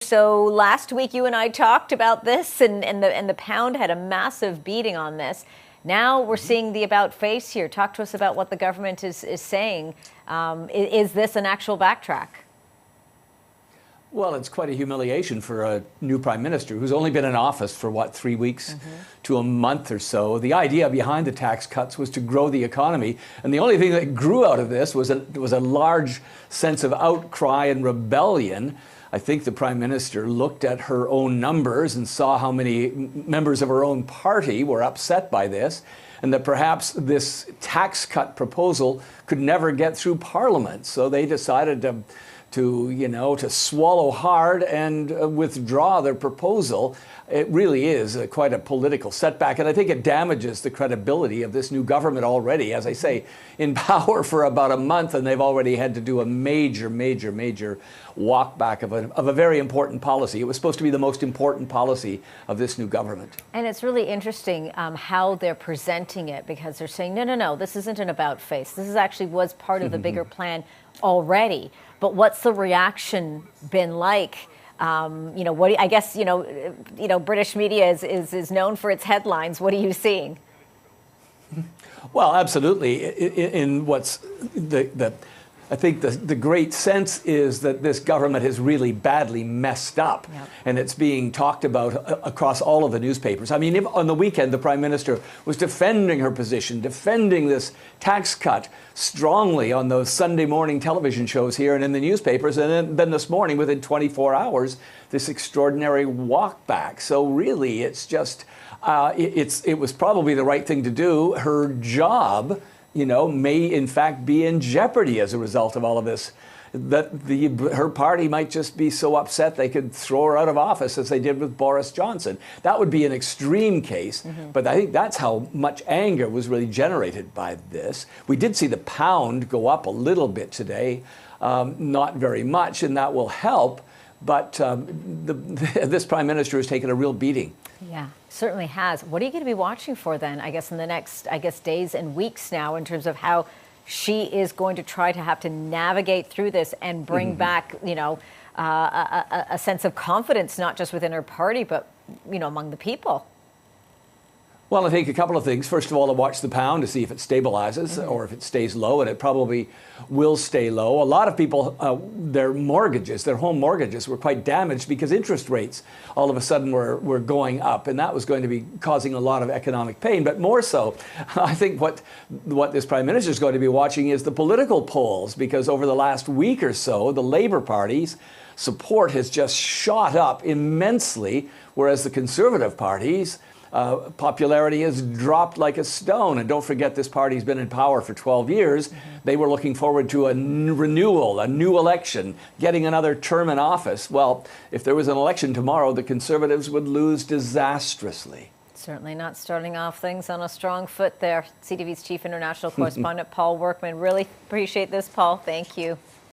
So last week you and I talked about this, and the pound had a massive beating on this. Now we're seeing the about face here. Talk to us about what the government is saying. Is this an actual backtrack? Well, it's quite a humiliation for a new prime minister who's only been in office for, 3 weeks to a month or so. The idea behind the tax cuts was to grow the economy. And the only thing that grew out of this was a large sense of outcry and rebellion. I think the prime minister looked at her own numbers and saw how many members of her own party were upset by this, and that perhaps this tax cut proposal could never get through Parliament. So they decided to swallow hard and withdraw their proposal. It really is quite a political setback, and I think it damages the credibility of this new government already. As I say, in power for about a month, and they've already had to do a major walk back of a very important policy. It was supposed to be the most important policy of this new government. And it's really interesting how they're presenting it, because they're saying, no, this isn't an about face. This actually was part of the bigger plan already. But what's the reaction been like? I guess British media is known for its headlines. What are you seeing? Well, absolutely. I think the great sense is that this government has really badly messed up, and it's being talked about across all of the newspapers. I mean, on the weekend, the Prime Minister was defending her position, defending this tax cut strongly on those Sunday morning television shows here and in the newspapers, and then this morning, within 24 hours, this extraordinary walk back. So really, it's just, it was probably the right thing to do. Her job may in fact be in jeopardy as a result of all of this. That her party might just be so upset they could throw her out of office, as they did with Boris Johnson. That would be an extreme case, but I think that's how much anger was really generated by this. We did see the pound go up a little bit today, not very much, and that will help. But this prime minister has taken a real beating. Yeah, certainly has. What are you going to be watching for then, I guess, in the next, days and weeks now, in terms of how she is going to try to have to navigate through this and bring back, a sense of confidence, not just within her party, but, among the people? Well, I think a couple of things. First of all, to watch the pound to see if it stabilizes or if it stays low, and it probably will stay low. A lot of people, their home mortgages were quite damaged because interest rates all of a sudden were going up, and that was going to be causing a lot of economic pain. But more so, I think what this Prime Minister is going to be watching is the political polls, because over the last week or so, the Labour Party's support has just shot up immensely, whereas the Conservative Party's popularity has dropped like a stone. And don't forget, this party's been in power for 12 years. They were looking forward to a renewal, a new election, getting another term in office. Well, if there was an election tomorrow, the Conservatives would lose disastrously. Certainly not starting off things on a strong foot there. CTV's Chief International Correspondent Paul Workman. Really appreciate this, Paul. Thank you.